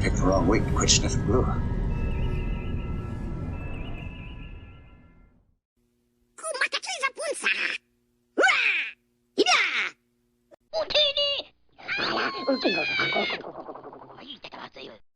Picked the wrong week to quit sniffing glue.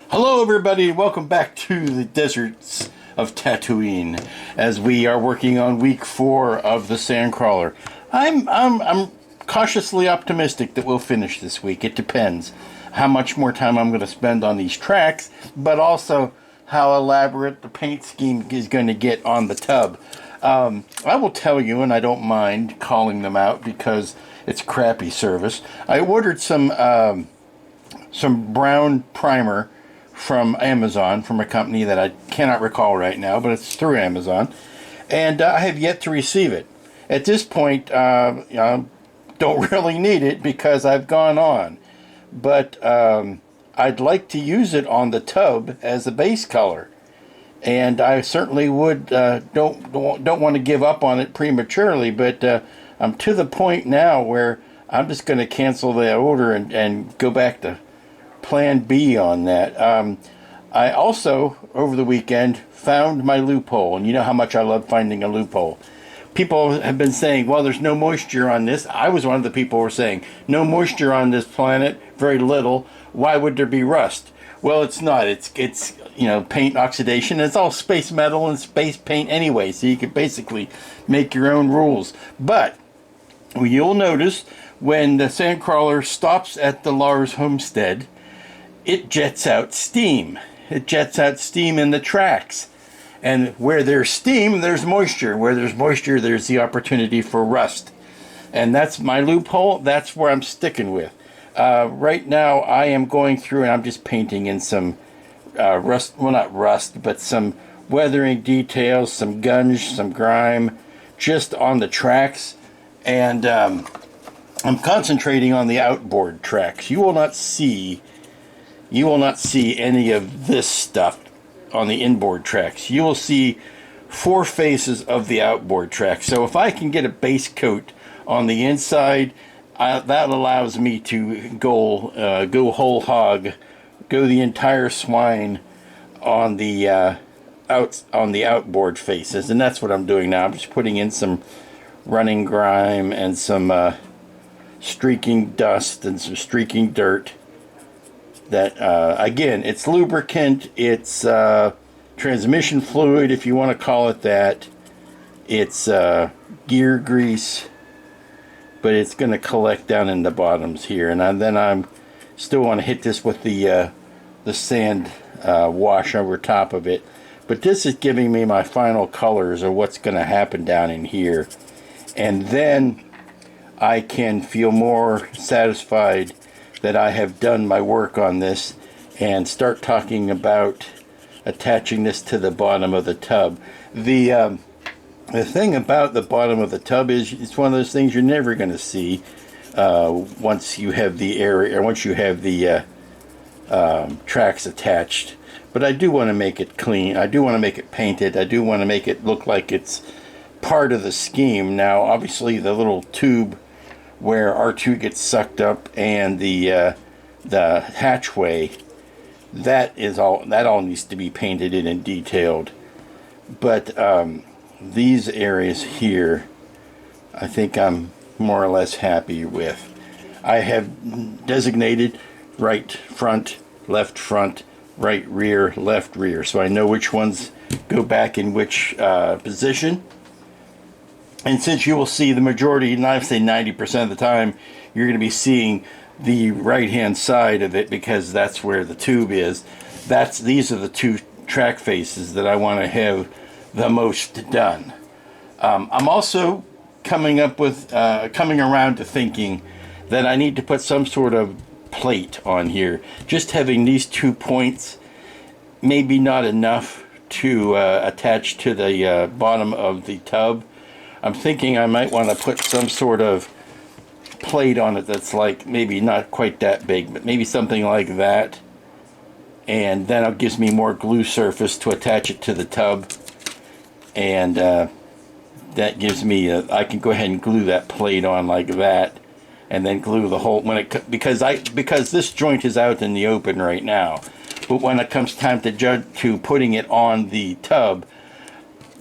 Hello everybody, welcome back to the deserts of Tatooine as we are working on week 4 of the Sandcrawler. I'm cautiously optimistic that we'll finish this week. It depends how much more time I'm going to spend on these tracks, but also how elaborate the paint scheme is going to get on the tub. I will tell you, and I don't mind calling them out because it's crappy service. I ordered some brown primer from Amazon, from a company that I cannot recall right now, but it's through Amazon, and I have yet to receive it. At this point, don't really need it because I've gone on, but I'd like to use it on the tub as a base color, and I certainly would don't want to give up on it prematurely, but I'm to the point now where I'm just going to cancel the order and go back to plan B on that. I also, over the weekend, found my loophole, and you know how much I love finding a loophole. People have been saying, well, there's no moisture on this. I was one of the people who were saying, no moisture on this planet, very little. Why would there be rust? Well, it's not. It's paint oxidation. It's all space metal and space paint anyway, so you could basically make your own rules. But you'll notice when the Sandcrawler stops at the Lars homestead, it jets out steam. It jets out steam in the tracks. And where there's steam, there's moisture. Where there's moisture, there's the opportunity for rust. And that's my loophole. That's where I'm sticking with. Right now, I am going through and I'm just painting in some rust, well, not rust, but some weathering details, some gunge, some grime, just on the tracks. And I'm concentrating on the outboard tracks. You will not see any of this stuff on the inboard tracks. You will see 4 faces of the outboard track. So if I can get a base coat on the inside, that allows me to go whole hog, go the entire swine on the outboard faces, and that's what I'm doing now. I'm just putting in some running grime and some streaking dust and some streaking dirt. That again, it's lubricant, it's transmission fluid, if you want to call it that. It's gear grease, but it's going to collect down in the bottoms here. And then I'm still want to hit this with the sand wash over top of it. But this is giving me my final colors of what's going to happen down in here, and then I can feel more satisfied that I have done my work on this and start talking about attaching this to the bottom of the tub. The thing about the bottom of the tub is it's one of those things you're never going to see once you have the area, or once you have the tracks attached. But I do want to make it clean. I do want to make it painted. I do want to make it look like it's part of the scheme. Now, obviously, the little tube where R2 gets sucked up and the hatchway, that all needs to be painted in and detailed. But these areas here, I think I'm more or less happy with. I have designated right front, right rear, left rear, so I know which ones go back in which position. And since you will see the majority, and I say 90% of the time, you're going to be seeing the right-hand side of it because that's where the tube is. These are the 2 track faces that I want to have the most done. I'm also coming around to thinking that I need to put some sort of plate on here. Just having these 2 points, maybe not enough to attach to the bottom of the tub. I'm thinking I might want to put some sort of plate on it that's like maybe not quite that big, but maybe something like that. And then it gives me more glue surface to attach it to the tub. And that gives me, I can go ahead and glue that plate on like that. And then glue the whole, because this joint is out in the open right now. But when it comes time to putting it on the tub,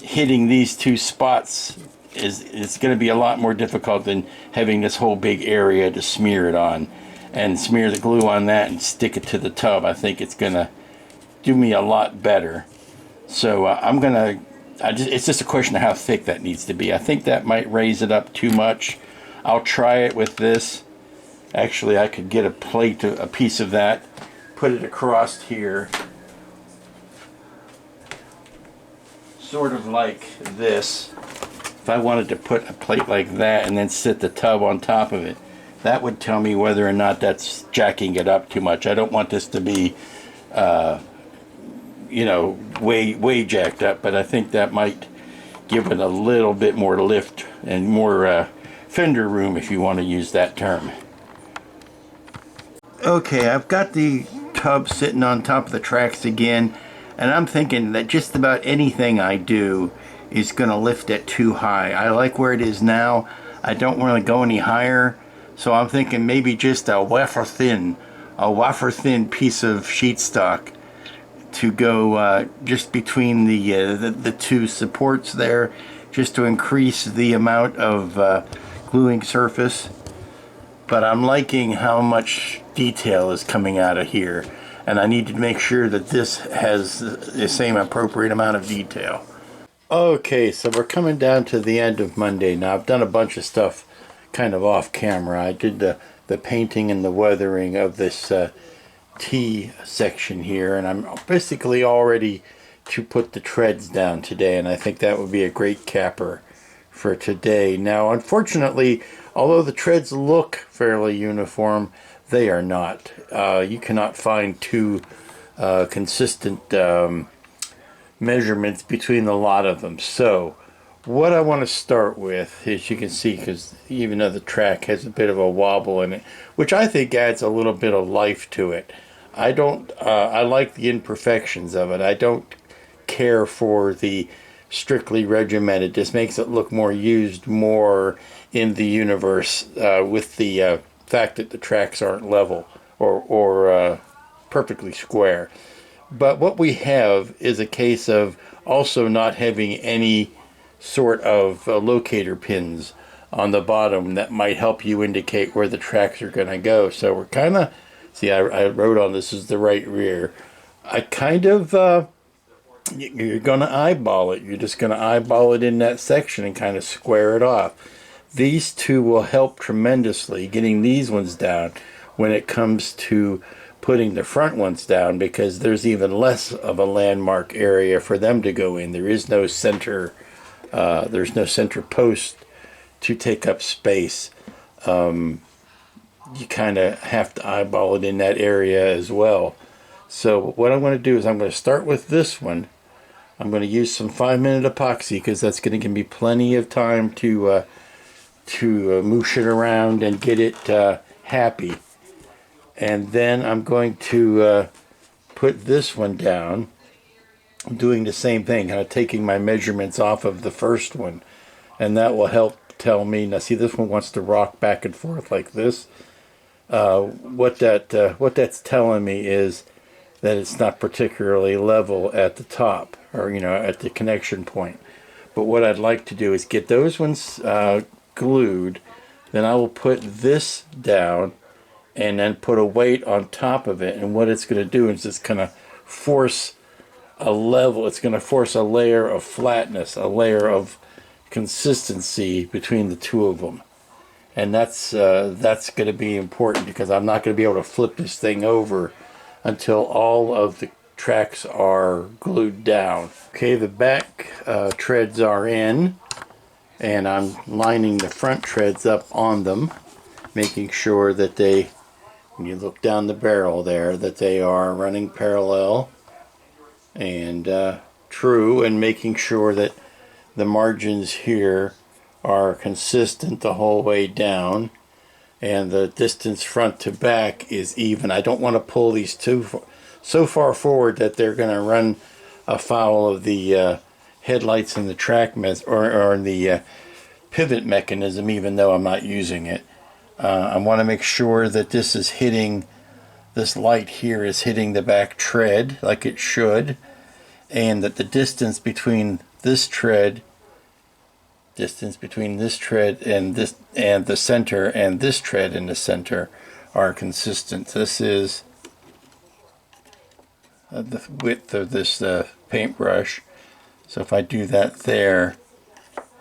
hitting these two spots is going to be a lot more difficult than having this whole big area to smear it on, and smear the glue on that and stick it to the tub. I think it's going to do me a lot better. So it's just a question of how thick that needs to be. I think that might raise it up too much. I'll try it with this. Actually, I could get a piece of that, put it across here, sort of like this. If I wanted to put a plate like that and then sit the tub on top of it, that would tell me whether or not that's jacking it up too much. I don't want this to be, you know, way jacked up, but I think that might give it a little bit more lift and more fender room, if you want to use that term. Okay, I've got the tub sitting on top of the tracks again, and I'm thinking that just about anything I do is going to lift it too high. I like where it is now. I don't want to go any higher, so I'm thinking maybe just a wafer thin piece of sheet stock to go just between the two supports there, just to increase the amount of gluing surface. But I'm liking how much detail is coming out of here, and I need to make sure that this has the same appropriate amount of detail. Okay, so we're coming down to the end of Monday now. I've done a bunch of stuff kind of off camera. I did the painting and the weathering of this T section here, and I'm basically all ready to put the treads down today, and I think that would be a great capper for today. Now, unfortunately, although the treads look fairly uniform, they are not. You cannot find two consistent measurements between the lot of them. So what I want to start with, as you can see, because even though the track has a bit of a wobble in it, which I think adds a little bit of life to it. I like the imperfections of it. I don't care for the strictly regimented. This makes it look more used, more in the universe, with the fact that the tracks aren't level or perfectly square. But what we have is a case of also not having any sort of locator pins on the bottom that might help you indicate where the tracks are going to go. So we're kind of, see, I wrote on this is the right rear. I kind of, you're going to eyeball it. You're just going to eyeball it in that section and kind of square it off. These two will help tremendously getting these ones down when it comes to putting the front ones down, because there's even less of a landmark area for them to go in. There is no center, there's no center post to take up space. You kind of have to eyeball it in that area as well. So what I'm going to do is I'm going to start with this one. I'm going to use some 5-minute epoxy, because that's going to give me plenty of time to moosh it around and get it happy. And then I'm going to put this one down. I'm doing the same thing, kind of taking my measurements off of the first one, and that will help tell me. Now see, this one wants to rock back and forth like this. What that's telling me is that it's not particularly level at the top, or at the connection point. But what I'd like to do is get those ones glued. Then I will put this down and then put a weight on top of it, and what it's going to do is it's going to force a level, it's going to force a layer of flatness, a layer of consistency between the two of them. And that's going to be important, because I'm not going to be able to flip this thing over until all of the tracks are glued down. Okay, the back treads are in, and I'm lining the front treads up on them, making sure that they, when you look down the barrel there, that they are running parallel and true, and making sure that the margins here are consistent the whole way down, and the distance front to back is even. I don't want to pull these so far forward that they're going to run afoul of the headlights and the track or the pivot mechanism, even though I'm not using it. I want to make sure that this is hitting this light here is hitting the back tread like it should, and that the distance between this tread and this and the center and this tread in the center are consistent. This is the width of this paintbrush. So if I do that there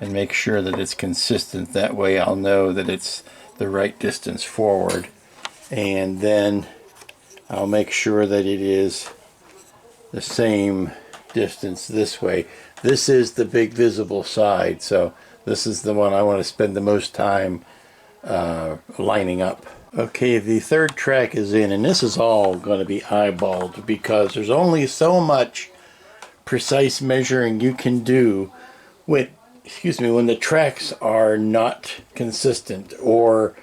and make sure that it's consistent, that way I'll know that it's the right distance forward. And then I'll make sure that it is the same distance this way. This is the big visible side, so this is the one I want to spend the most time lining up. Okay, the third track is in, and this is all going to be eyeballed because there's only so much precise measuring you can do with, when the tracks are not consistent or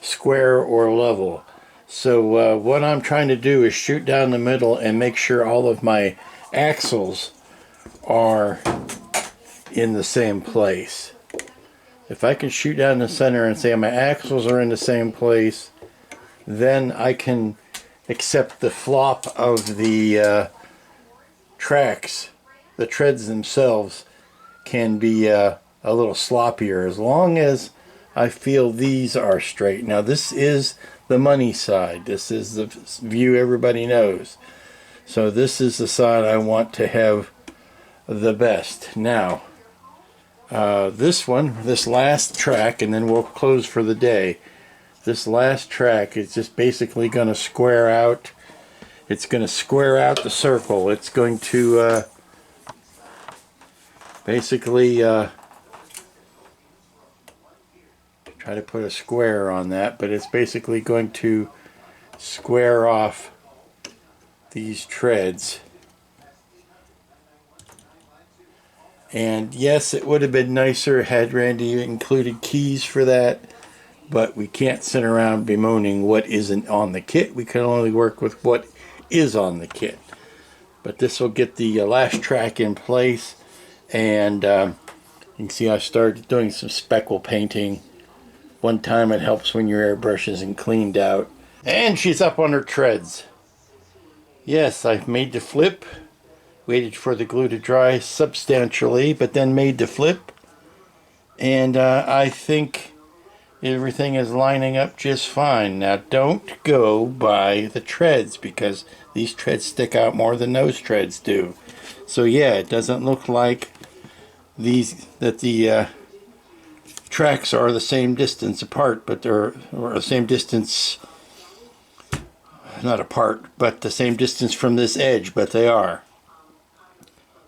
square or level. So what I'm trying to do is shoot down the middle and make sure all of my axles are in the same place. If I can shoot down the center and say my axles are in the same place, then I can accept the flop of the tracks. The treads themselves can be a little sloppier as long as I feel these are straight. Now this is the money side. This is the view everybody knows. So this is the side I want to have the best. Now this last track, and then we'll close for the day. This last track is just basically going to square out. It's going to square out the circle. It's going to basically try to put a square on that, but it's basically going to square off these treads. And yes, it would have been nicer had Randy included keys for that, but we can't sit around bemoaning what isn't on the kit. We can only work with what is on the kit. But this will get the last track in place, and you can see I started doing some speckle painting. One time it helps when your airbrush isn't cleaned out. And she's up on her treads. Yes, I've made the flip. Waited for the glue to dry substantially, but then made the flip. And I think everything is lining up just fine. Now don't go by the treads, because these treads stick out more than those treads do. So yeah, it doesn't look like the tracks are the same distance apart, but they're the same distance, not apart, but the same distance from this edge, but they are.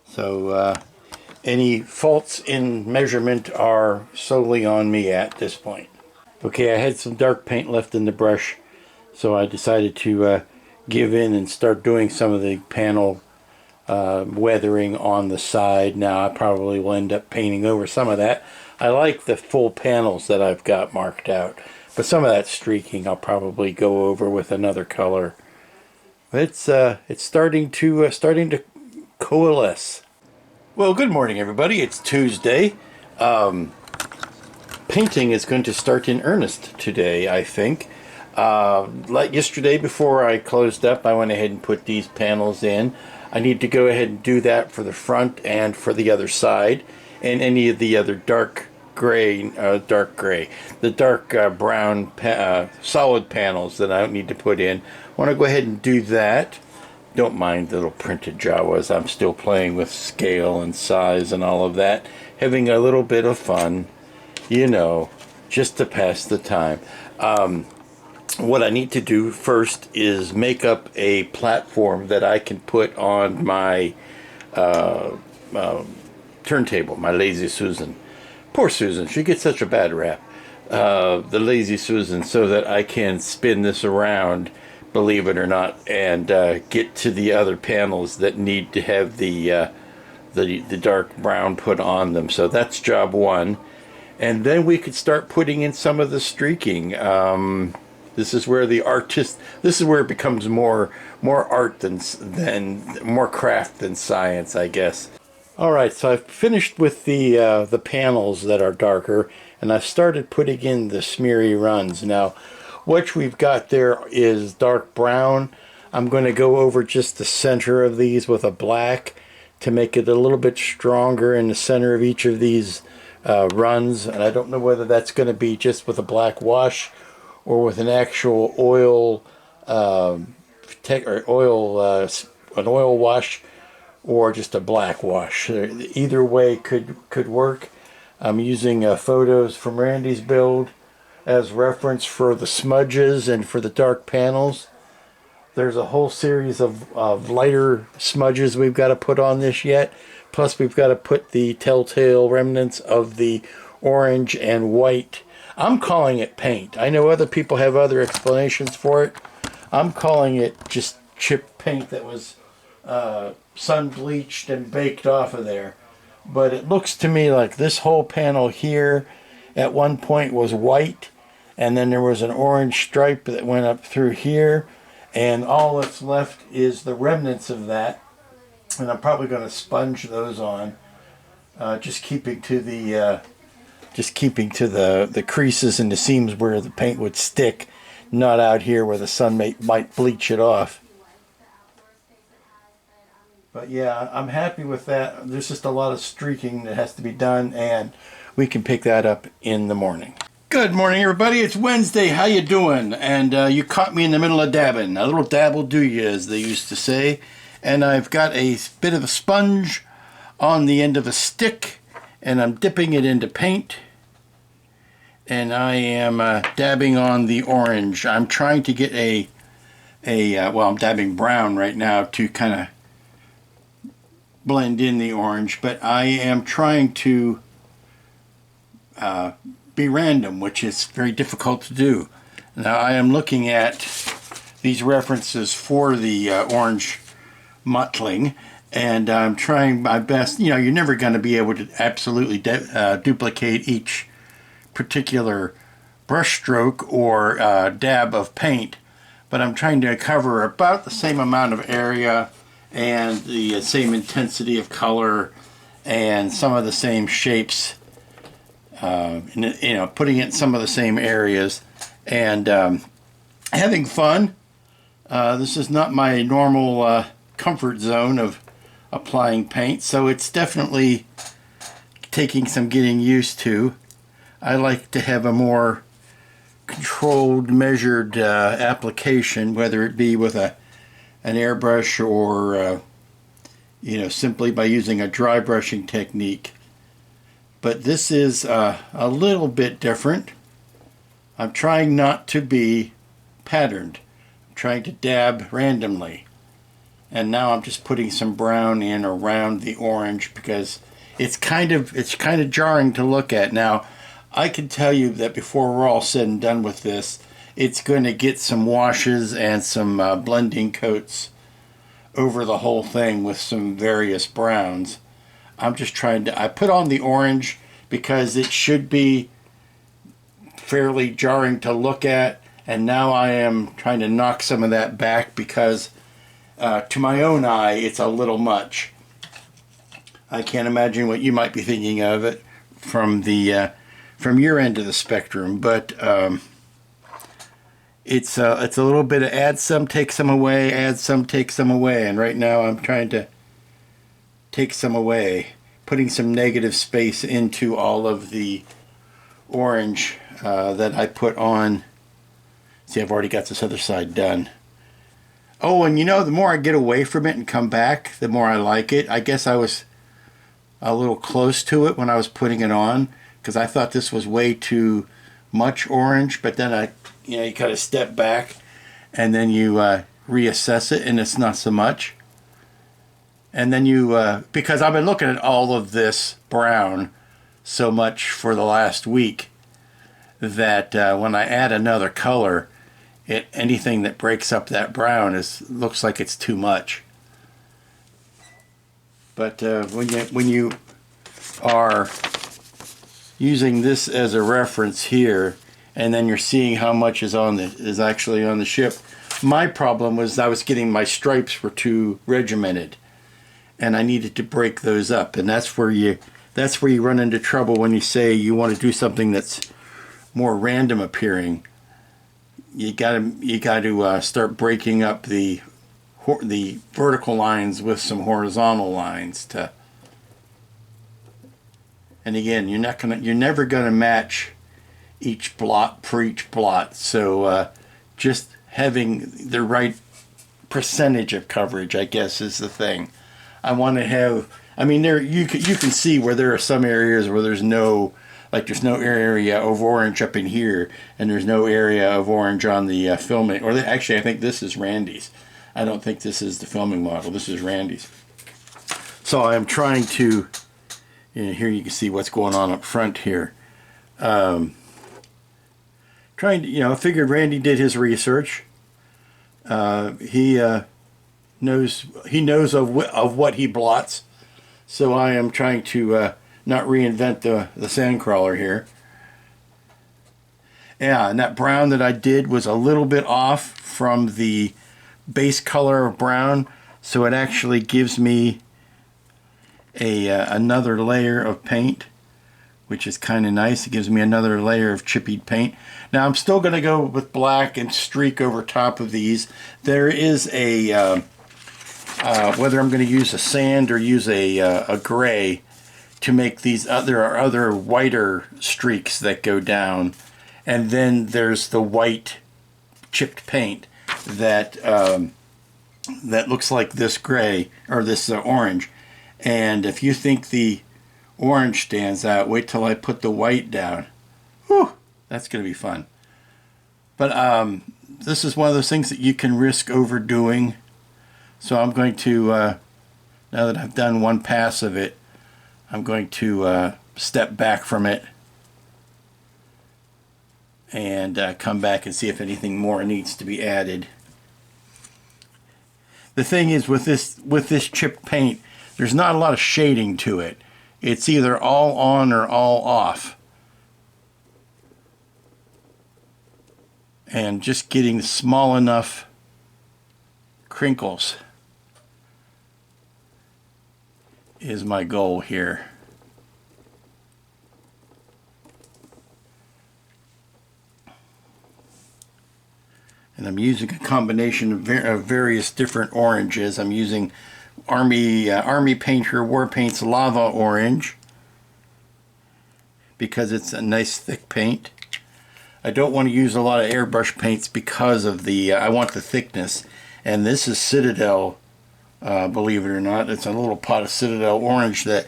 So any faults in measurement are solely on me at this point. Okay, I had some dark paint left in the brush, so I decided to give in and start doing some of the panel weathering on the side. Now I probably will end up painting over some of that. I like the full panels that I've got marked out, but some of that streaking I'll probably go over with another color. It's starting to coalesce. Well, good morning, everybody. It's Tuesday. Painting is going to start in earnest today, I think. Like yesterday, before I closed up, I went ahead and put these panels in. I need to go ahead and do that for the front and for the other side, and any of the other dark brown solid panels that I don't need to put in. I want to go ahead and do that. Don't mind the little printed Jawas. I'm still playing with scale and size and all of that. Having a little bit of fun, you know, just to pass the time. What I need to do first is make up a platform that I can put on my turntable, my Lazy Susan. Poor Susan, she gets such a bad rap. The Lazy Susan, so that I can spin this around, believe it or not, and get to the other panels that need to have the dark brown put on them. So that's job one. And then we could start putting in some of the streaking. This is where this is where it becomes more art than more craft than science, I guess. All right, so I've finished with the panels that are darker, and I've started putting in the smeary runs. Now, What we've got there is dark brown. I'm going to go over just the center of these with a black to make it a little bit stronger in the center of each of these runs. And I don't know whether that's going to be just with a black wash or with an actual oil an oil wash, or just a black wash. Either way could work. I'm using photos from Randy's build as reference for the smudges and for the dark panels. There's a whole series of lighter smudges we've got to put on this yet. Plus we've got to put the telltale remnants of the orange and white. I'm calling it paint. I know other people have other explanations for it. I'm calling it just chip paint that was sun bleached and baked off of there. But it looks to me like this whole panel here at one point was white, and then there was an orange stripe that went up through here, and all that's left is the remnants of that. And I'm probably going to sponge those on, just keeping to the creases and the seams where the paint would stick, not out here where the sun might bleach it off. But yeah, I'm happy with that. There's just a lot of streaking that has to be done, and we can pick that up in the morning. Good morning, everybody. It's Wednesday. How you doing? And you caught me in the middle of dabbing. A little dab will do you, as they used to say. And I've got a bit of a sponge on the end of a stick, and I'm dipping it into paint. And I am dabbing on the orange. I'm trying to get well, I'm dabbing brown right now to kind of blend in the orange, but I am trying to be random, which is very difficult to do. Now I am looking at these references for the orange mottling, and I'm trying my best. You know, you're never going to be able to absolutely duplicate each particular brush stroke or dab of paint, but I'm trying to cover about the same amount of area and the same intensity of color and some of the same shapes, putting it in some of the same areas, and having fun. This is not my normal comfort zone of applying paint, so it's definitely taking some getting used to. I like to have a more controlled, measured application, whether it be with an airbrush or simply by using a dry brushing technique. But this is a little bit different. I'm trying not to be patterned. I'm trying to dab randomly. And now I'm just putting some brown in around the orange because it's kind of jarring to look at. Now, I can tell you that before we're all said and done with this, it's going to get some washes and some blending coats over the whole thing with some various browns. I'm just trying to, I put on the orange because it should be fairly jarring to look at, and now I am trying to knock some of that back because to my own eye it's a little much. I can't imagine what you might be thinking of it from your end of the spectrum, but it's a little bit of add some, take some away, add some, take some away, and right now I'm trying to take some away, putting some negative space into all of the orange that I put on. See, I've already got this other side done. Oh, and the more I get away from it and come back, the more I like it. I guess I was a little close to it when I was putting it on, because I thought this was way too much orange, but then you kind of step back and then you reassess it, and it's not so much. And then because I've been looking at all of this brown so much for the last week that when I add another color, anything that breaks up that brown looks like it's too much. But when you are using this as a reference here, and then you're seeing how much is actually on the ship. My problem was I was getting my stripes were too regimented, and I needed to break those up, and that's where you run into trouble when you say you want to do something that's more random appearing. you gotta start breaking up the vertical lines with some horizontal lines to. And again, you're never gonna match each blot for each blot. So just having the right percentage of coverage, I guess, is the thing. I want to have. I mean, you can see where there are some areas where there's no area of orange up in here, and there's no area of orange on the filming. Actually, I think this is Randy's. I don't think this is the filming model. This is Randy's. So I'm trying to. Here you can see what's going on up front here. Trying to, I figured Randy did his research. He knows of what he blots. So I am trying to not reinvent the Sandcrawler here. Yeah, and that brown that I did was a little bit off from the base color of brown, so it actually gives me another layer of paint, which is kind of nice. It gives me another layer of chippied paint. Now I'm still going to go with black and streak over top of these. There is a whether I'm going to use a sand or use a gray to make these. There are other whiter streaks that go down, and then there's the white chipped paint that that looks like this gray or this orange. And if you think the orange stands out, wait till I put the white down. Whew, that's going to be fun. But this is one of those things that you can risk overdoing. So I'm going to, now that I've done one pass of it, I'm going to step back from it and come back and see if anything more needs to be added. The thing is with this chipped paint, there's not a lot of shading to it. It's either all on or all off. And just getting small enough crinkles is my goal here. And I'm using a combination of various different oranges. I'm using Army Painter War Paint's Lava Orange because it's a nice thick paint. I don't want to use a lot of airbrush paints because of I want the thickness. And this is Citadel, believe it or not. It's a little pot of Citadel orange that,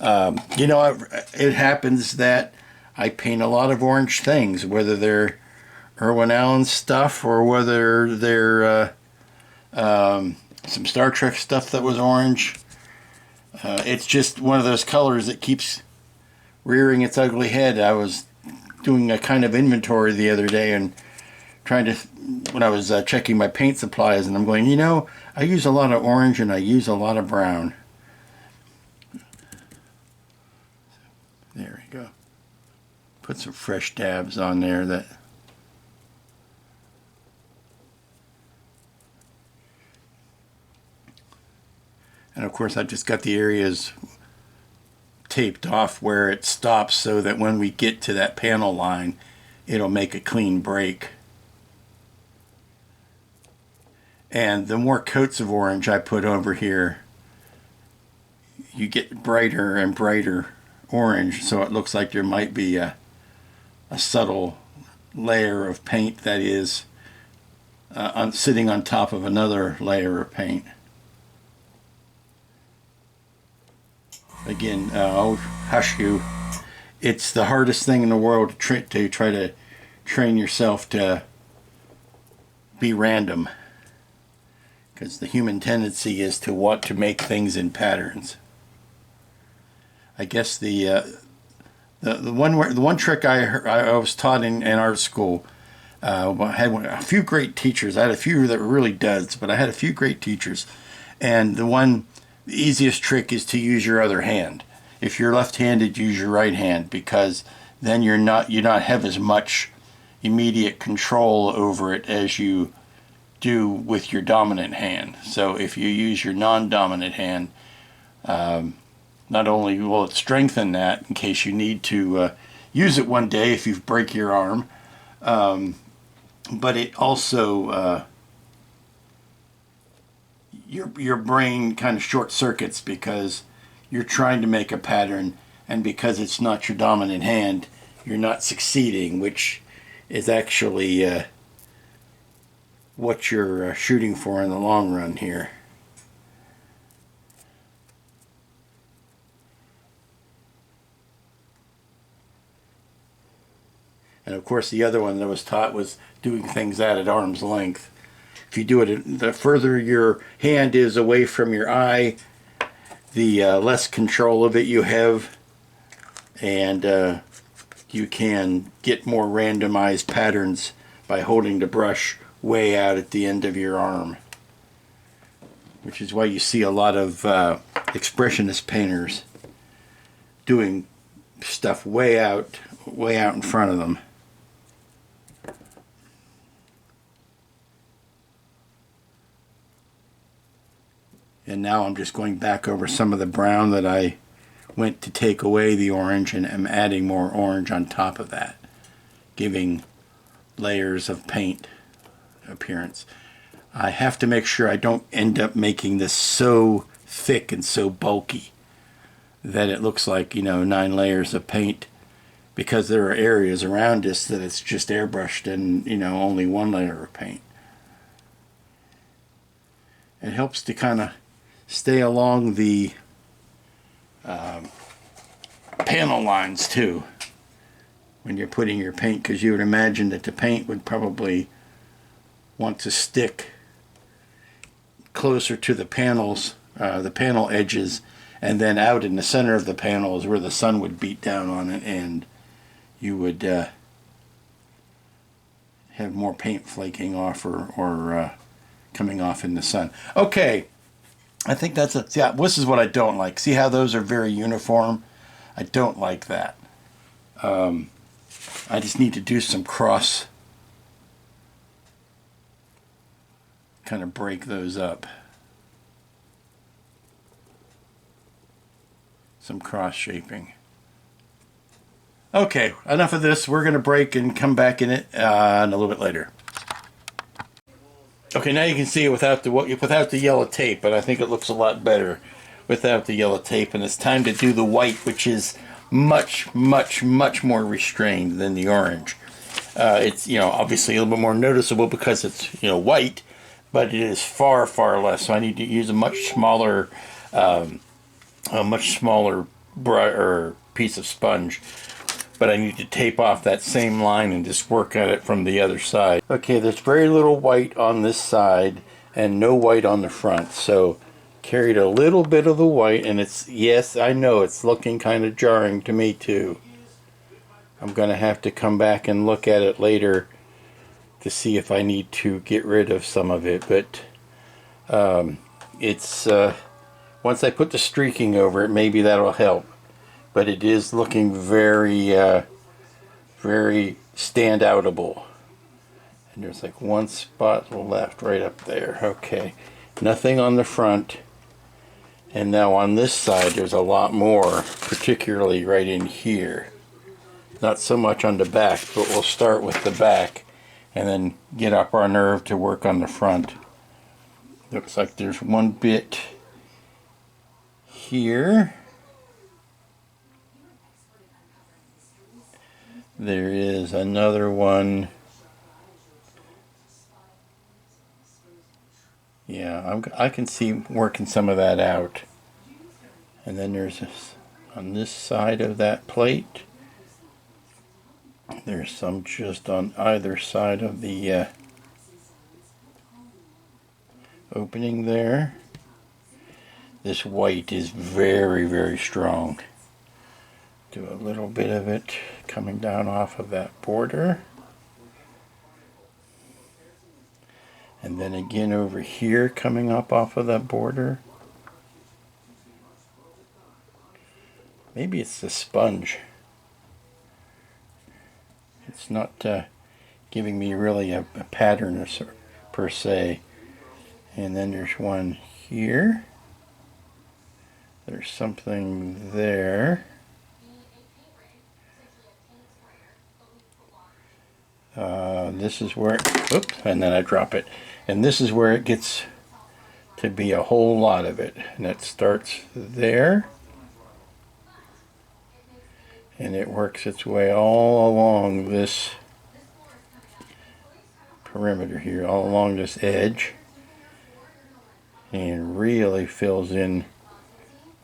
it happens that I paint a lot of orange things, whether they're Irwin Allen stuff or whether they're some Star Trek stuff that was orange. It's just one of those colors that keeps rearing its ugly head. I was doing a kind of inventory the other day and when I was checking my paint supplies, and I'm going, I use a lot of orange and I use a lot of brown. There we go. Put some fresh dabs on there that. And of course I just got the areas taped off where it stops so that when we get to that panel line, it'll make a clean break. And the more coats of orange I put over here, you get brighter and brighter orange, so it looks like there might be a subtle layer of paint that is sitting on top of another layer of paint. Again, I'll hush you. It's the hardest thing in the world to try to train yourself to be random, because the human tendency is to want to make things in patterns. I guess the one trick I was taught in art school. I had a few great teachers. I had a few that were really duds, but I had a few great teachers. And the easiest trick is to use your other hand. If you're left-handed, use your right hand, because then you not have as much immediate control over it as you do with your dominant hand. So if you use your non-dominant hand, not only will it strengthen that in case you need to use it one day if you break your arm, but it also your brain kind of short circuits because you're trying to make a pattern, and because it's not your dominant hand, you're not succeeding, which is actually what you're shooting for in the long run here. And of course, the other one that I was taught was doing things at arm's length. If you do it, the further your hand is away from your eye, the less control of it you have, and you can get more randomized patterns by holding the brush way out at the end of your arm, which is why you see a lot of expressionist painters doing stuff way out in front of them. And now I'm just going back over some of the brown that I went to take away the orange, and am adding more orange on top of that, giving layers of paint appearance. I have to make sure I don't end up making this so thick and so bulky that it looks like, 9 layers of paint, because there are areas around this that it's just airbrushed and, only 1 layer of paint. It helps to kind of stay along the panel lines too when you're putting your paint, because you would imagine that the paint would probably want to stick closer to the panels, the panel edges, and then out in the center of the panel is where the sun would beat down on it, and you would have more paint flaking off or coming off in the sun. Okay, I think that's it. Yeah, this is what I don't like. See how those are very uniform? I don't like that. I just need to do some cross, kind of break those up. Some cross shaping. Okay, enough of this. We're going to break and come back in it a little bit later. Okay, now you can see it without the yellow tape, but I think it looks a lot better without the yellow tape. And it's time to do the white, which is much, much, much more restrained than the orange. It's obviously a little bit more noticeable because it's white, but it is far, far less. So I need to use a much smaller piece of sponge. But I need to tape off that same line and just work at it from the other side. Okay, there's very little white on this side and no white on the front. So carried a little bit of the white, and yes, I know it's looking kind of jarring to me too. I'm going to have to come back and look at it later to see if I need to get rid of some of it. But once I put the streaking over it, maybe that'll help. But it is looking very, very standoutable. And there's like one spot left right up there. Okay, nothing on the front. And now on this side, there's a lot more, particularly right in here. Not so much on the back, but we'll start with the back and then get up our nerve to work on the front. Looks like there's one bit here. There is another one. Yeah, I can see working some of that out. And then there's this, on this side of that plate. There's some just on either side of the opening there. This white is very, very strong. Do a little bit of it coming down off of that border. And then again over here coming up off of that border. Maybe it's the sponge. It's not giving me really a pattern per se. And then there's one here. There's something there. This is where, oops, and then I drop it. And this is where it gets to be a whole lot of it. And it starts there. And it works its way all along this perimeter here, all along this edge. And really fills in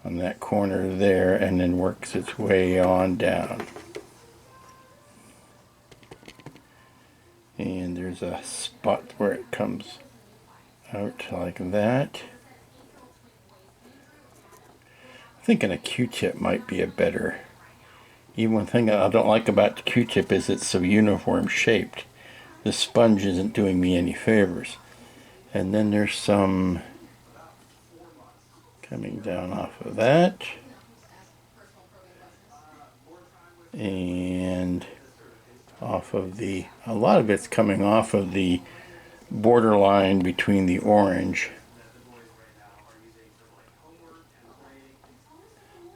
on that corner there, and then works its way on down. And there's a spot where it comes out like that. I'm thinking a Q-tip might be a better. Even one thing I don't like about the Q-tip is it's so uniform shaped. The sponge isn't doing me any favors. And then there's some coming down off of that. And off of the, a lot of it's coming off of the borderline between the orange.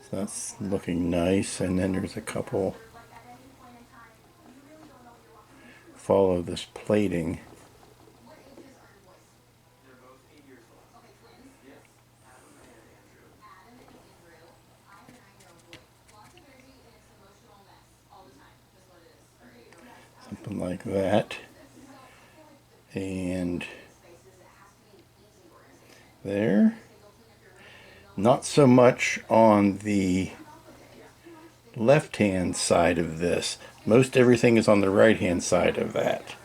So that's looking nice. And then there's a couple follow this plating. Something like that. And there. Not so much on the left hand side of this. Most everything is on the right hand side of that.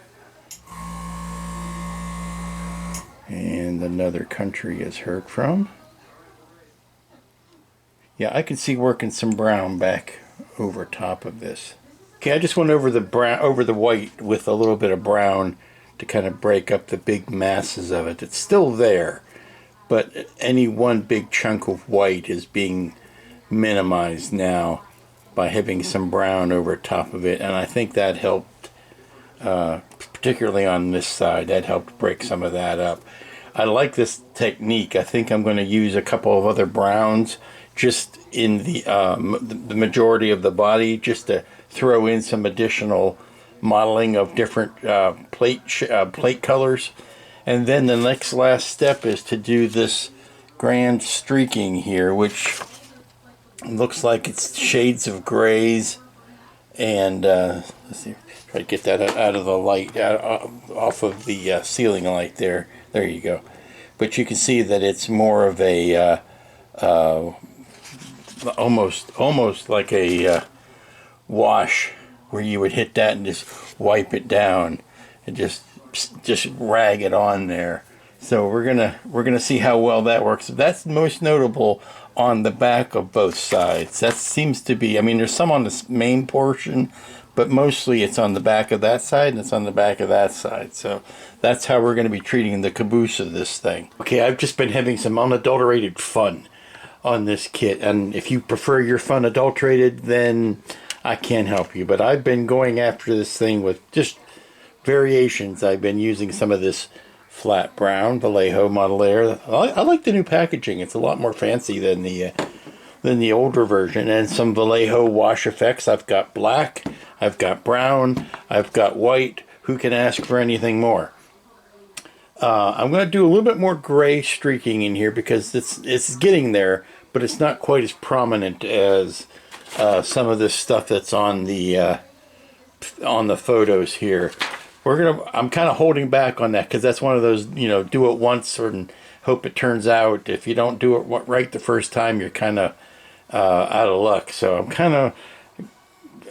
And another country is heard from. Yeah, I can see working some brown back over top of this. Okay, I just went over the brown, over the white with a little bit of brown to kind of break up the big masses of it. It's still there, but any one big chunk of white is being minimized now by having some brown over top of it, and I think that helped, particularly on this side, that helped break some of that up. I like this technique. I think I'm going to use a couple of other browns just in the majority of the body, just to throw in some additional modeling of different plate colors. And then the next last step is to do this grand streaking here, which looks like it's shades of grays. And let's see, try to get that out of the light, off of the ceiling light there. There you go. But you can see that it's more of a almost like a wash, where you would hit that and just wipe it down and just rag it on there. So we're gonna see how well that works. That's most notable on the back of both sides. That seems to be, I mean, there's some on the main portion, but mostly it's on the back of that side and it's on the back of that side. So that's how we're going to be treating the caboose of this thing. Okay, I've just been having some unadulterated fun on this kit, and if you prefer your fun adulterated, then I can't help you. But I've been going after this thing with just variations. I've been using some of this flat brown Vallejo Model Air. I like the new packaging. It's a lot more fancy than the older version. And some Vallejo wash effects. I've got black, I've got brown, I've got white. Who can ask for anything more? I'm going to do a little bit more gray streaking in here because it's getting there, but it's not quite as prominent as some of this stuff that's on the photos here. I'm kind of holding back on that because that's one of those, do it once and hope it turns out. If you don't do it right the first time, you're kind of out of luck. So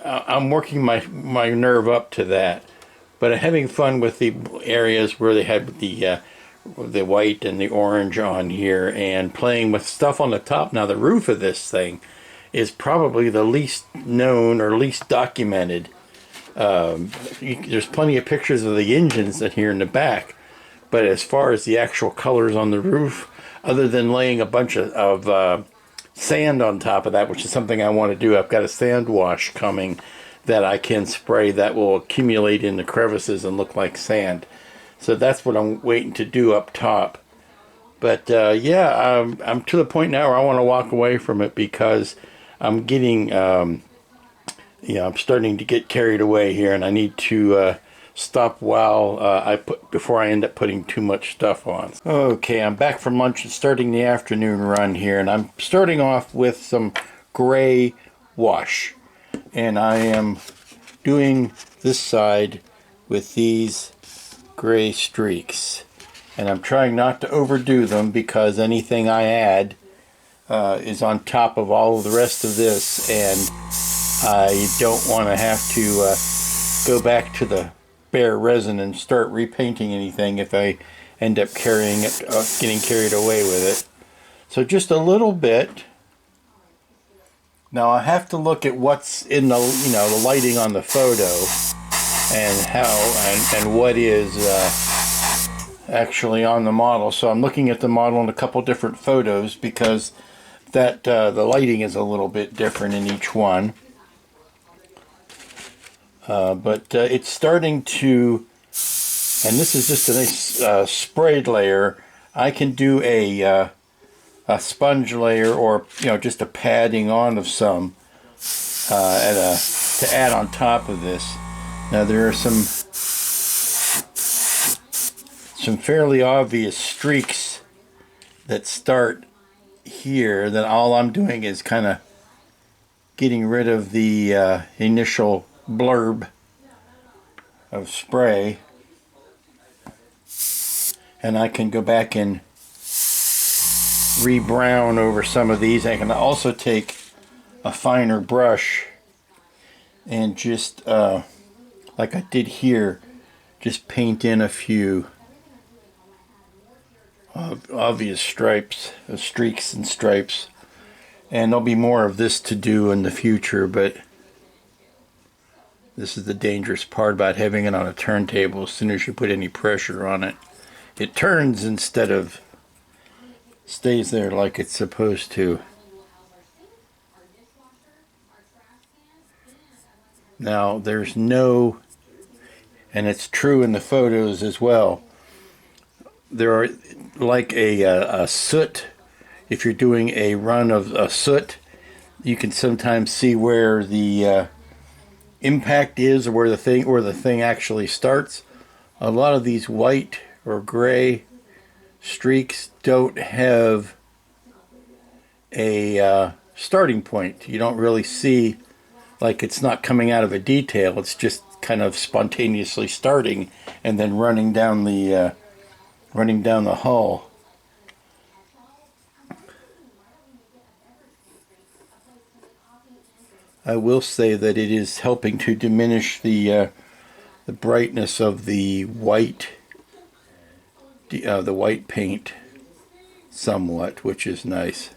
I'm working my nerve up to that. But I'm having fun with the areas where they had the white and the orange on here, and playing with stuff on the top. Now the roof of this thing is probably the least known or least documented. There's plenty of pictures of the engines in here in the back, but as far as the actual colors on the roof, other than laying a bunch of sand on top of that, which is something I want to do, I've got a sand wash coming that I can spray that will accumulate in the crevices and look like sand. So that's what I'm waiting to do up top. But yeah, I'm to the point now where I want to walk away from it because I'm getting, I'm starting to get carried away here, and I need to stop while before I end up putting too much stuff on. Okay, I'm back from lunch and starting the afternoon run here, and I'm starting off with some gray wash, and I am doing this side with these gray streaks, and I'm trying not to overdo them because anything I add is on top of all of the rest of this, and I don't want to have to go back to the bare resin and start repainting anything if I end up getting carried away with it. So just a little bit. Now I have to look at what's in the the lighting on the photo and how and what is actually on the model. So I'm looking at the model in a couple different photos because that the lighting is a little bit different in each one. But it's starting to, and this is just a nice sprayed layer. I can do a sponge layer, or just a padding on of some to add on top of this. Now there are some fairly obvious streaks that start here. That all I'm doing is kind of getting rid of the initial blurb of spray, and I can go back and rebrown over some of these. I can also take a finer brush and just like I did here, just paint in a few obvious streaks and stripes, and there'll be more of this to do in the future, but this is the dangerous part about having it on a turntable. As soon as you put any pressure on it, it turns instead of stays there like it's supposed to. Now there's no, and it's true in the photos as well, there are like a soot. If you're doing a run of a soot, you can sometimes see where the impact is, or where the thing actually starts. A lot of these white or gray streaks don't have a starting point. You don't really see, like, it's not coming out of a detail. It's just kind of spontaneously starting and then running down the hull. I will say that it is helping to diminish the brightness of the white paint somewhat, which is nice.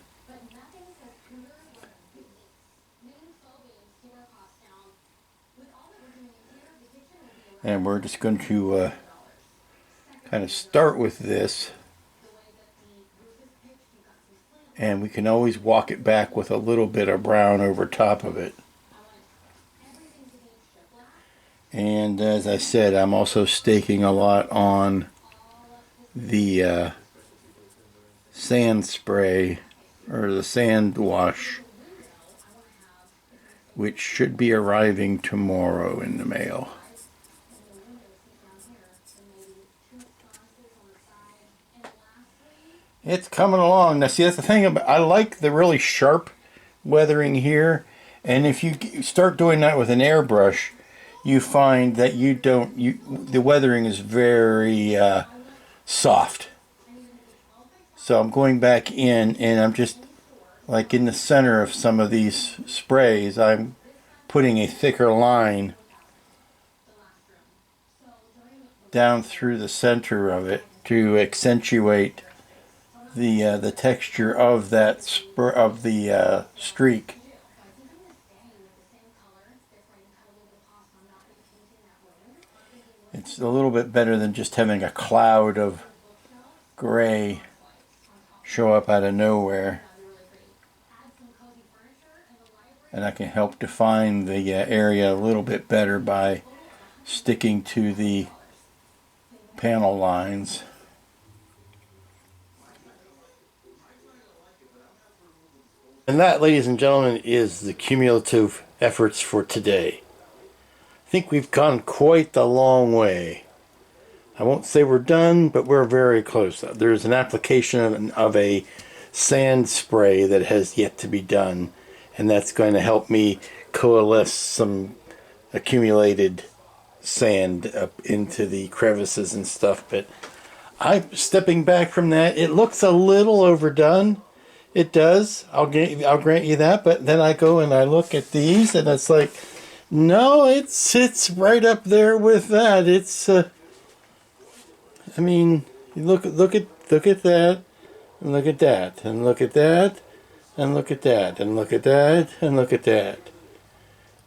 And we're just going to kind of start with this, and we can always walk it back with a little bit of brown over top of it. And as I said, I'm also staking a lot on the sand spray, or the sand wash, which should be arriving tomorrow in the mail. It's coming along. Now see, that's the thing about, I like the really sharp weathering here, and if you start doing that with an airbrush, you find that the weathering is very soft. So I'm going back in, and I'm just, like in the center of some of these sprays, I'm putting a thicker line down through the center of it to accentuate the texture of that streak. It's a little bit better than just having a cloud of gray show up out of nowhere. And I can help define the area a little bit better by sticking to the panel lines. And that, ladies and gentlemen, is the cumulative efforts for today. think we've gone quite the long way. I won't say we're done, but we're very close. There's an application of a sand spray that has yet to be done, and that's going to help me coalesce some accumulated sand up into the crevices and stuff. But I'm stepping back from that. It looks a little overdone. It does. I'll grant you that. But then I go and I look at these, and it's like, no, it's right up there with that. It's I mean, you look at that, and look at that, and look at that, and look at that, and look at that, and look at that.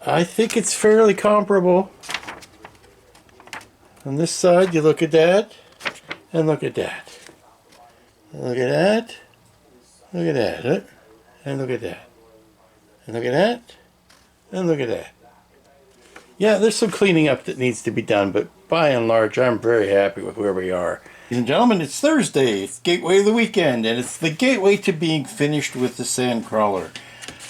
I think it's fairly comparable. On this side, you look at that, and look at that. Look at that, look at that, and look at that. And look at that, and look at that. Yeah, there's some cleaning up that needs to be done, but by and large, I'm very happy with where we are. Ladies and gentlemen, it's Thursday. It's Gateway of the Weekend, and it's the gateway to being finished with the Sandcrawler.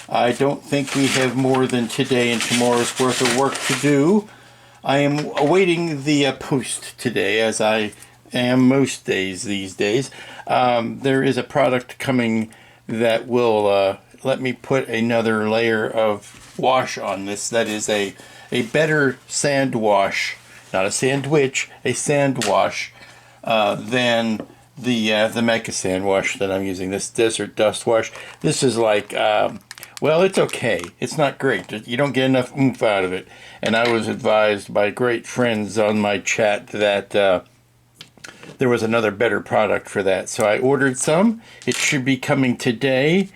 I don't think we have more than today and tomorrow's worth of work to do. I am awaiting the post today, as I am most days these days. There is a product coming that will let me put another layer of wash on this. That is a better sand wash, not a sandwich, a sand wash than the Mecha sand wash that I'm using. This Desert Dust Wash. This is like, well, it's okay. It's not great. You don't get enough oomph out of it. And I was advised by great friends on my chat that there was another better product for that. So I ordered some. It should be coming today.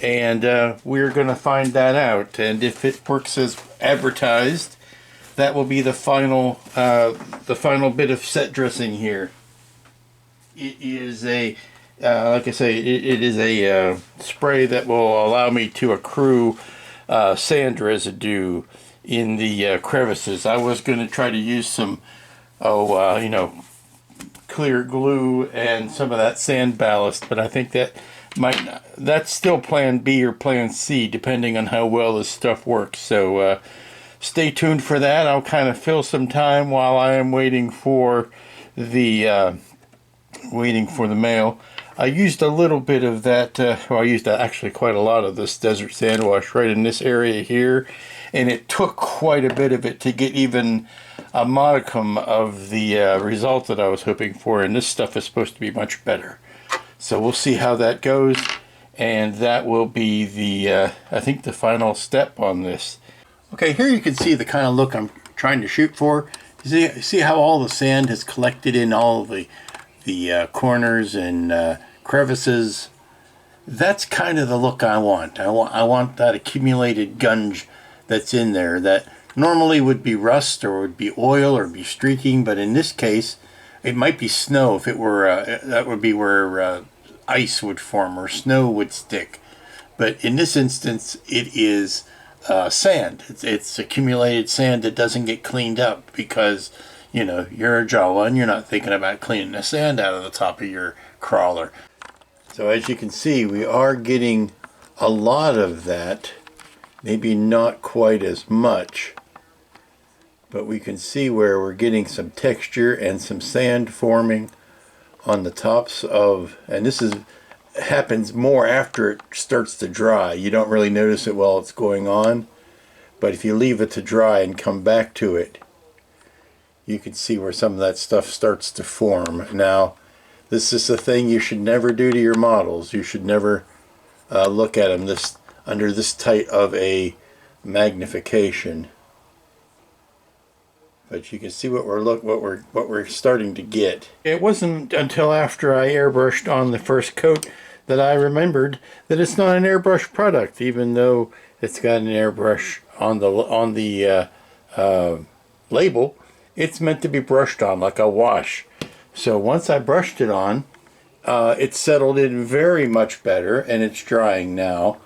And we're going to find that out. And if it works as advertised, that will be the final bit of set dressing here. It is a, like I say, it is a spray that will allow me to accrue sand residue in the crevices. I was going to try to use some, clear glue and some of that sand ballast, but I think that that's still plan B or plan C, depending on how well this stuff works. So stay tuned for that. I'll kind of fill some time while I am waiting for the mail. I used a little bit of that, I used actually quite a lot of this Desert Sand Wash right in this area here, and it took quite a bit of it to get even a modicum of the result that I was hoping for, and this stuff is supposed to be much better. So we'll see how that goes, and that will be the, I think, the final step on this. Okay, here you can see the kind of look I'm trying to shoot for. See how all the sand has collected in all the corners and crevices. That's kind of the look I want. I want that accumulated gunge that's in there that normally would be rust or would be oil or be streaking, but in this case, it might be snow. If it were, that would be where ice would form or snow would stick. But in this instance, it is sand. It's accumulated sand that doesn't get cleaned up because, you know, you're a Jawa and you're not thinking about cleaning the sand out of the top of your crawler. So as you can see, we are getting a lot of that. Maybe not quite as much, but we can see where we're getting some texture and some sand forming on the tops of, and this happens more after it starts to dry. You don't really notice it while it's going on, but if you leave it to dry and come back to it, you can see where some of that stuff starts to form. Now, this is the thing you should never do to your models. You should never look at them under this tight of a magnification. But you can see what we're starting to get. It wasn't until after I airbrushed on the first coat that I remembered that it's not an airbrush product, even though it's got an airbrush on the label. It's meant to be brushed on like a wash. So once I brushed it on, it settled in very much better, and it's drying now.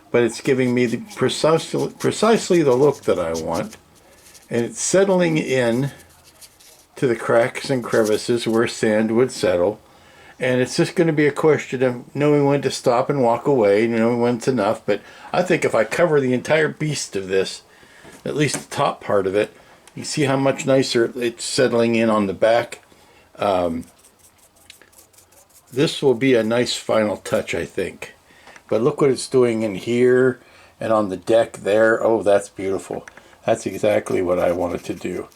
But it's giving me the precisely the look that I want. And it's settling in to the cracks and crevices where sand would settle. And it's just going to be a question of knowing when to stop and walk away, knowing when it's enough. But I think if I cover the entire beast of this, at least the top part of it, You see how much nicer it's settling in on the back. This will be a nice final touch, I think. But look what it's doing in here and on the deck there. Oh, that's beautiful. That's exactly what I wanted to do.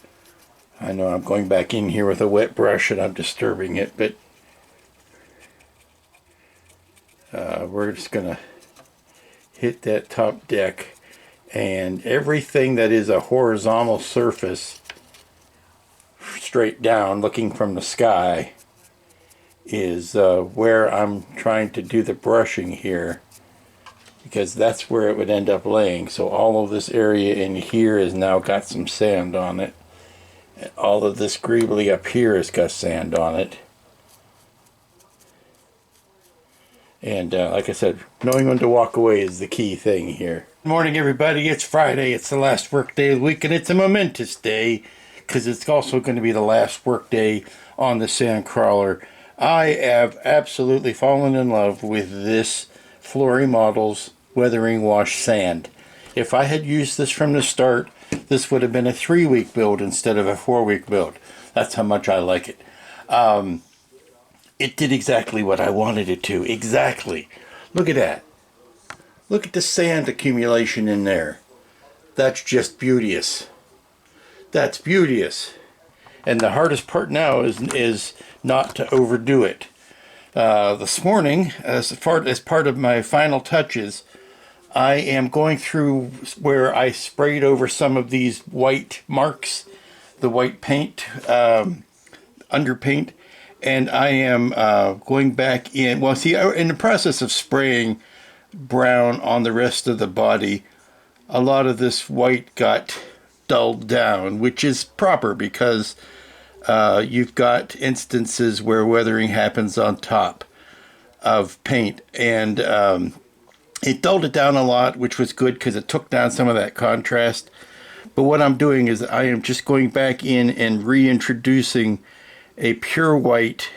I know I'm going back in here with a wet brush and I'm disturbing it, but we're just going to hit that top deck, and everything that is a horizontal surface straight down looking from the sky is where I'm trying to do the brushing here, because that's where it would end up laying. So all of this area in here has now got some sand on it. And all of this greebly up here has got sand on it. And like I said, knowing when to walk away is the key thing here. Good morning, everybody. It's Friday. It's the last work day of the week, and it's a momentous day because it's also going to be the last work day on the Sandcrawler. I have absolutely fallen in love with this Flory Models Weathering Wash Sand. If I had used this from the start, this would have been a 3-week build instead of a 4-week build. That's how much I like it. It did exactly what I wanted it to. Exactly. Look at that. Look at the sand accumulation in there. That's just beauteous. That's beauteous. And the hardest part now is not to overdo it. This morning, as part of my final touches, I am going through where I sprayed over some of these white marks, the white paint, underpaint, and I am going back in. Well, see, in the process of spraying brown on the rest of the body, a lot of this white got dulled down, which is proper because you've got instances where weathering happens on top of paint, and it dulled it down a lot, which was good because it took down some of that contrast. But what I'm doing is I am just going back in and reintroducing a pure white,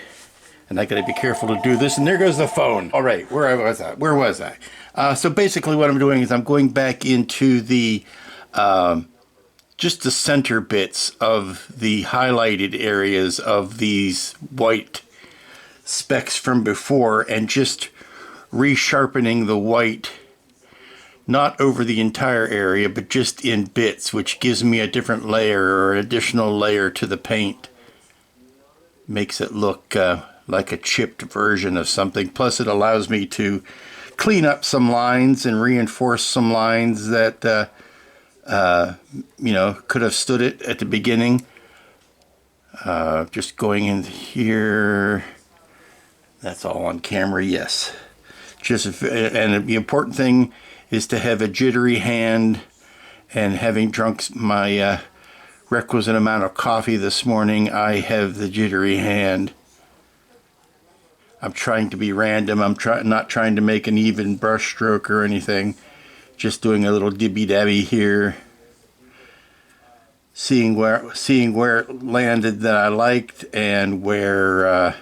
and I gotta be careful to do this, and there goes the phone. All right, where was I? So basically what I'm doing is I'm going back into the just the center bits of the highlighted areas of these white specks from before and just resharpening the white, not over the entire area, but just in bits, which gives me a different layer or an additional layer to the paint. Makes it look like a chipped version of something. Plus it allows me to clean up some lines and reinforce some lines that you know, could have stood it at the beginning. Just going in here. That's all on camera, yes. And the important thing is to have a jittery hand, and having drunk my requisite amount of coffee this morning, I have the jittery hand. I'm trying to be random. I'm not trying to make an even brush stroke or anything. Just doing a little dibby dabby here. Seeing where it landed that I liked and where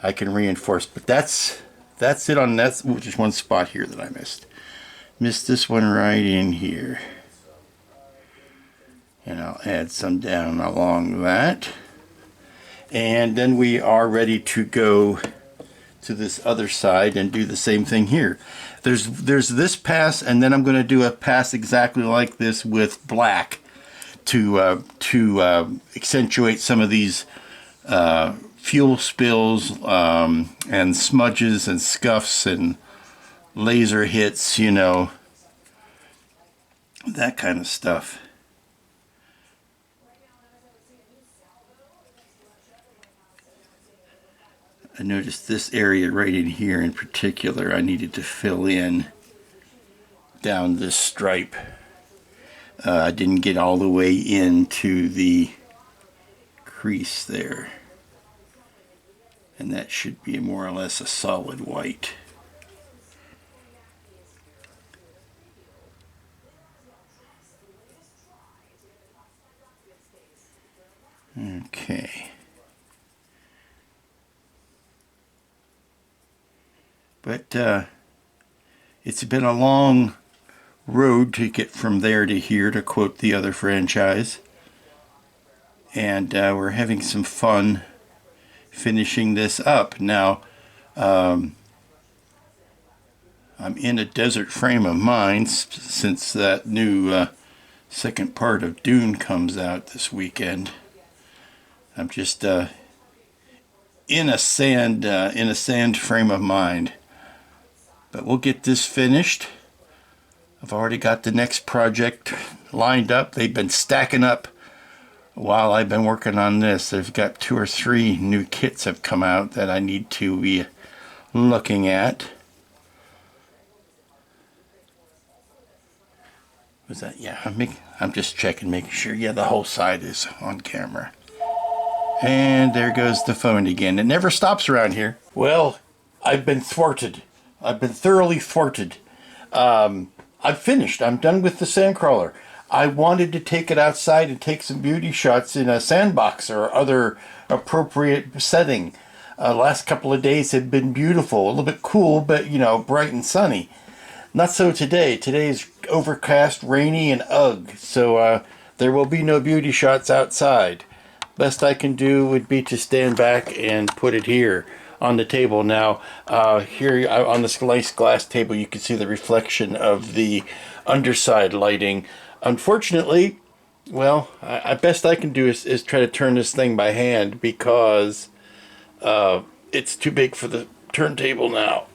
I can reinforce. But that's it on that. Just one spot here that I missed. Missed this one right in here. And I'll add some down along that. And then we are ready to go to this other side and do the same thing here. There's this pass, and then I'm going to do a pass exactly like this with black to accentuate some of these fuel spills and smudges and scuffs and laser hits, you know, that kind of stuff. I noticed this area right in here in particular I needed to fill in down this stripe. I didn't get all the way into the crease there. And that should be more or less a solid white. Okay. But it's been a long road to get from there to here, to quote the other franchise. and we're having some fun finishing this up. Now, I'm in a desert frame of mind since that new second part of Dune comes out this weekend. I'm just in a sand frame of mind. But we'll get this finished. I've already got the next project lined up. They've been stacking up while I've been working on this. They've got 2 or 3 new kits have come out that I need to be looking at. Was that? Yeah, I'm just checking, making sure. Yeah, the whole side is on camera. And there goes the phone again. It never stops around here. Well, I've been thwarted. I've been thoroughly thwarted. I've finished. I'm done with the Sandcrawler. I wanted to take it outside and take some beauty shots in a sandbox or other appropriate setting. Last couple of days have been beautiful. A little bit cool, but, you know, bright and sunny. Not so today. Today is overcast, rainy, and ugh. So there will be no beauty shots outside. Best I can do would be to stand back and put it here on the table. Now, here on this nice glass table, you can see the reflection of the underside lighting. Unfortunately, well, best I can do is try to turn this thing by hand because it's too big for the turntable now.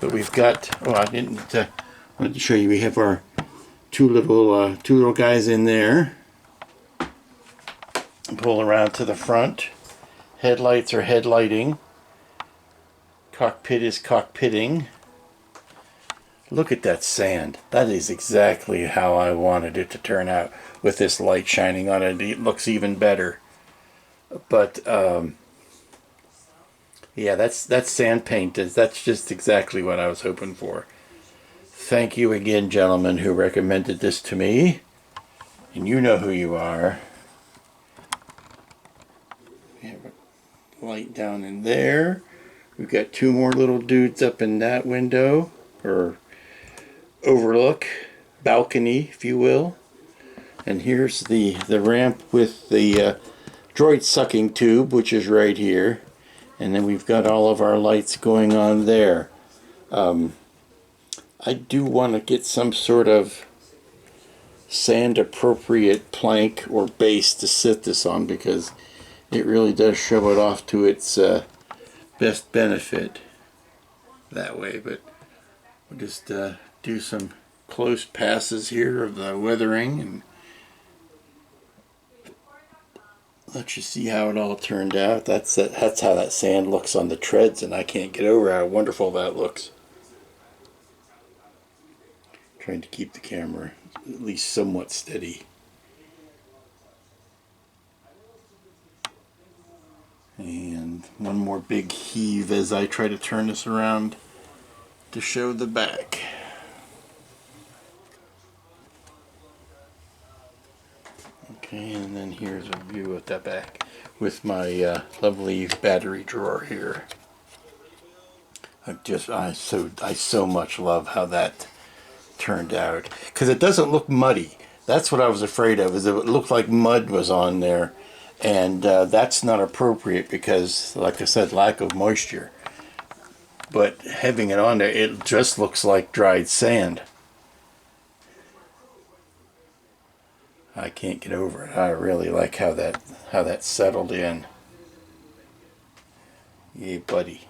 But we've got, oh, I wanted to show you, we have our two little guys in there. Pull around to the front. Headlights are headlighting. Cockpit is cockpitting. Look at that sand. That is exactly how I wanted it to turn out with this light shining on it. It looks even better. But yeah, that's sand paint. That's just exactly what I was hoping for. Thank you again, gentlemen, who recommended this to me. And you know who you are. We have a light down in there. We've got 2 more little dudes up in that window, or overlook, balcony, if you will. And here's the ramp with the droid sucking tube, which is right here. And then we've got all of our lights going on there. I do want to get some sort of sand appropriate plank or base to sit this on because it really does show it off to its best benefit that way. But we'll just do some close passes here of the weathering and let you see how it all turned out. That's how that sand looks on the treads, and I can't get over how wonderful that looks. Trying to keep the camera at least somewhat steady. And one more big heave as I try to turn this around to show the back. Okay, and then here's a view of the back with my lovely battery drawer here. I so much love how that turned out because it doesn't look muddy. That's what I was afraid of, is it looked like mud was on there, and that's not appropriate because, like I said, lack of moisture. But having it on there, it just looks like dried sand. I can't get over it. I really like how that settled in. Yeah, buddy.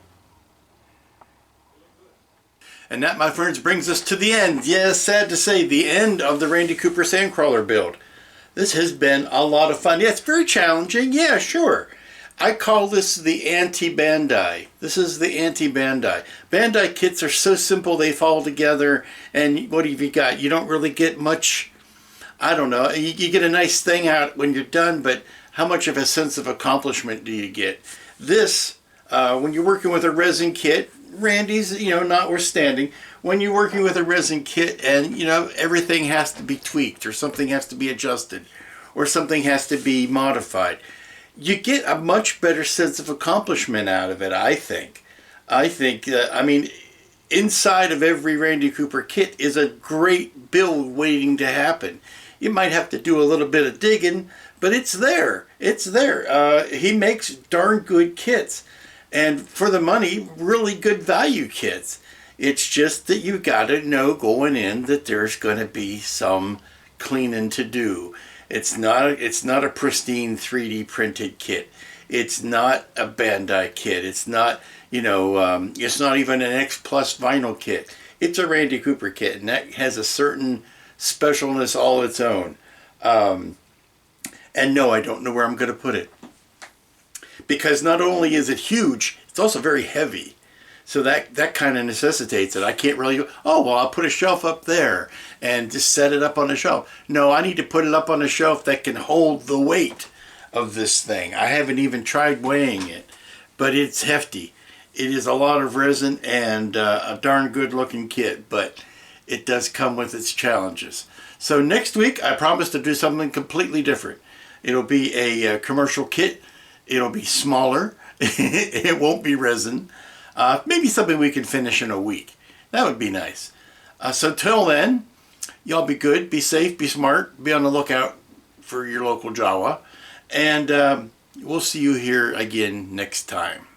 And that, my friends, brings us to the end. Yes, sad to say, the end of the Randy Cooper Sandcrawler build. This has been a lot of fun. Yeah, it's very challenging. Yeah, sure. I call this the anti-Bandai. This is the anti-Bandai. Bandai kits are so simple, they fall together, and what have you got? You don't really get much, I don't know, you get a nice thing out when you're done, but how much of a sense of accomplishment do you get? This, when you're working with a resin kit, Randy's, notwithstanding, when you're working with a resin kit and, everything has to be tweaked or something has to be adjusted or something has to be modified, you get a much better sense of accomplishment out of it, I think. Inside of every Randy Cooper kit is a great build waiting to happen. You might have to do a little bit of digging, but it's there. It's there. He makes darn good kits. And for the money, really good value kits. It's just that you got to know going in that there's going to be some cleaning to do. It's not a pristine 3D printed kit. It's not a Bandai kit. It's not, it's not even an X Plus vinyl kit. It's a Randy Cooper kit, and that has a certain specialness all its own. And no, I don't know where I'm going to put it. Because not only is it huge, it's also very heavy. So that kind of necessitates it. I can't really go, oh, well, I'll put a shelf up there and just set it up on a shelf. No, I need to put it up on a shelf that can hold the weight of this thing. I haven't even tried weighing it, but it's hefty. It is a lot of resin and a darn good looking kit, but it does come with its challenges. So next week, I promise to do something completely different. It'll be a commercial kit. It'll be smaller. It won't be resin. Maybe something we can finish in a week. That would be nice. So till then, y'all be good, be safe, be smart, be on the lookout for your local Jawa. And we'll see you here again next time.